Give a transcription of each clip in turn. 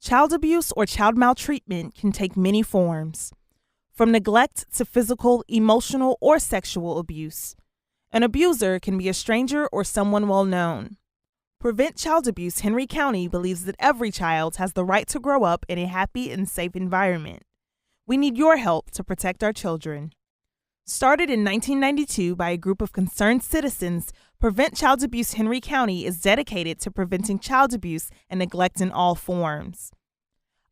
Child abuse or child maltreatment can take many forms, from neglect to physical, emotional, or sexual abuse. An abuser can be a stranger or someone well known. Prevent Child Abuse Henry County believes that every child has the right to grow up in a happy and safe environment. We need your help to protect our children. Started in 1992 by a group of concerned citizens, Prevent Child Abuse Henry County is dedicated to preventing child abuse and neglect in all forms.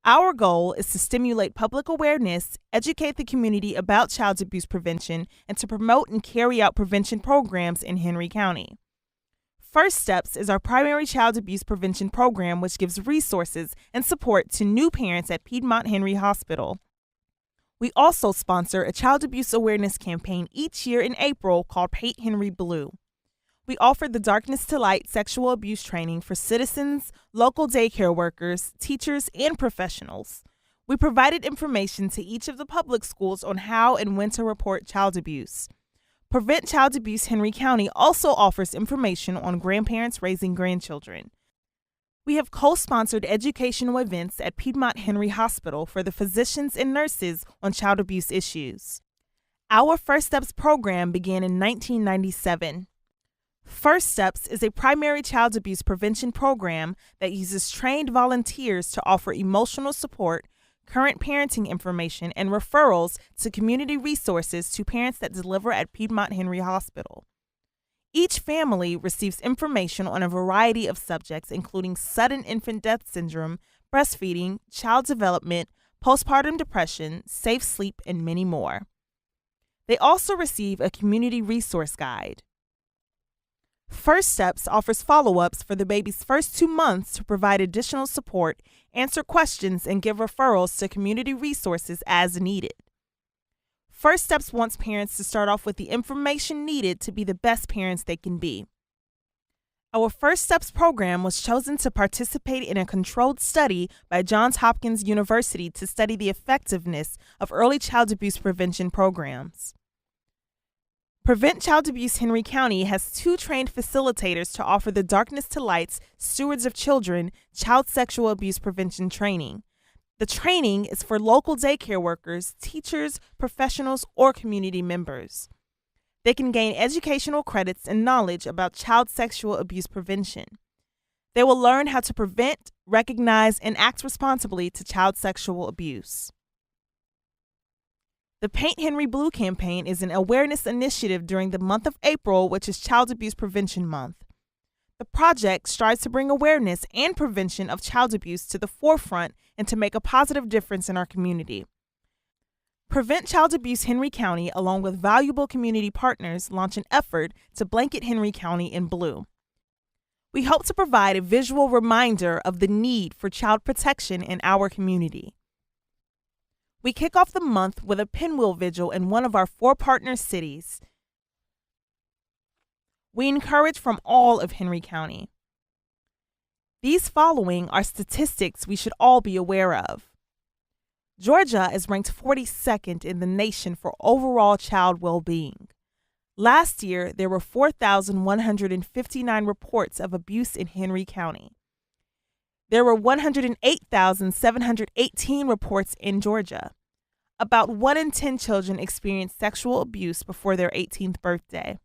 Our goal is to stimulate public awareness, educate the community about child abuse prevention, and to promote and carry out prevention programs in Henry County. First Steps is our primary child abuse prevention program, which gives resources and support to new parents at Piedmont Henry Hospital. We also sponsor a child abuse awareness campaign each year in April called Paint Henry Blue. We offer the Darkness to Light sexual abuse training for citizens, local daycare workers, teachers, and professionals. We provided information to each of the public schools on how and when to report child abuse. Prevent Child Abuse Henry County also offers information on grandparents raising grandchildren. We have co-sponsored educational events at Piedmont Henry Hospital for the physicians and nurses on child abuse issues. Our First Steps program began in 1997. First Steps is a primary child abuse prevention program that uses trained volunteers to offer emotional support, current parenting information, and referrals to community resources to parents that deliver at Piedmont Henry Hospital. Each family receives information on a variety of subjects, including sudden infant death syndrome, breastfeeding, child development, postpartum depression, safe sleep, and many more. They also receive a community resource guide. First Steps offers follow-ups for the baby's first 2 months to provide additional support, answer questions, and give referrals to community resources as needed. First Steps wants parents to start off with the information needed to be the best parents they can be. Our First Steps program was chosen to participate in a controlled study by Johns Hopkins University to study the effectiveness of early child abuse prevention programs. Prevent Child Abuse Henry County has 2 trained facilitators to offer the Darkness to Light's Stewards of Children child sexual abuse prevention training. The training is for local daycare workers, teachers, professionals, or community members. They can gain educational credits and knowledge about child sexual abuse prevention. They will learn how to prevent, recognize, and act responsibly to child sexual abuse. The Paint Henry Blue campaign is an awareness initiative during the month of April, which is Child Abuse Prevention Month. The project strives to bring awareness and prevention of child abuse to the forefront and to make a positive difference in our community. Prevent Child Abuse Henry County, along with valuable community partners, launch an effort to blanket Henry County in blue. We hope to provide a visual reminder of the need for child protection in our community. We kick off the month with a pinwheel vigil in one of our 4 partner cities. We encourage from all of Henry County. These following are statistics we should all be aware of. Georgia is ranked 42nd in the nation for overall child well-being. Last year, there were 4,159 reports of abuse in Henry County. There were 108,718 reports in Georgia. About 1 in 10 children experience sexual abuse before their 18th birthday.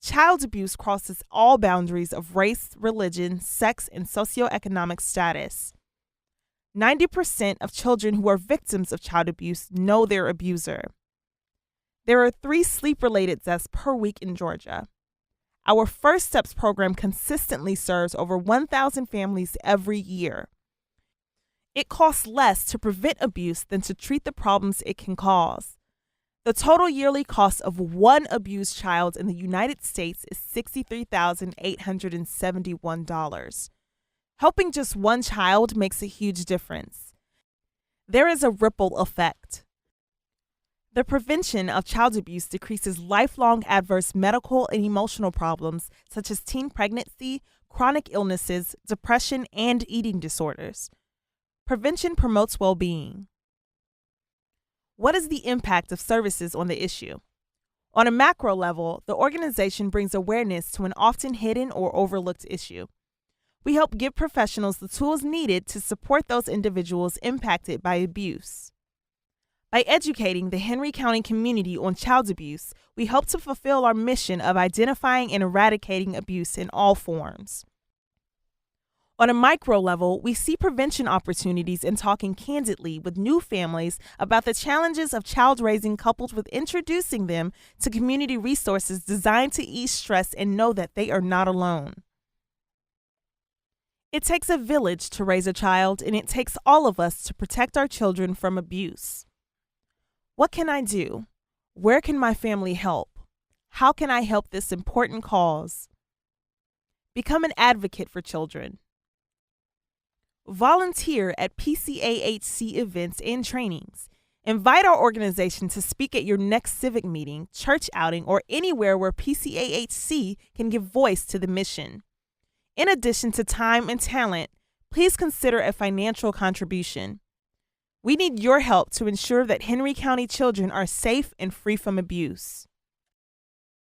Child abuse crosses all boundaries of race, religion, sex, and socioeconomic status. 90% of children who are victims of child abuse know their abuser. There are 3 sleep-related deaths per week in Georgia. Our First Steps program consistently serves over 1,000 families every year. It costs less to prevent abuse than to treat the problems it can cause. The total yearly cost of one abused child in the United States is $63,871. Helping just one child makes a huge difference. There is a ripple effect. The prevention of child abuse decreases lifelong adverse medical and emotional problems such as teen pregnancy, chronic illnesses, depression, and eating disorders. Prevention promotes well-being. What is the impact of services on the issue? On a macro level, the organization brings awareness to an often hidden or overlooked issue. We help give professionals the tools needed to support those individuals impacted by abuse. By educating the Henry County community on child abuse, we hope to fulfill our mission of identifying and eradicating abuse in all forms. On a micro level, we see prevention opportunities in talking candidly with new families about the challenges of child raising, coupled with introducing them to community resources designed to ease stress and know that they are not alone. It takes a village to raise a child, and it takes all of us to protect our children from abuse. What can I do? Where can my family help? How can I help this important cause? Become an advocate for children. Volunteer at PCAHC events and trainings. Invite our organization to speak at your next civic meeting, church outing, or anywhere where PCAHC can give voice to the mission. In addition to time and talent, please consider a financial contribution. We need your help to ensure that Henry County children are safe and free from abuse.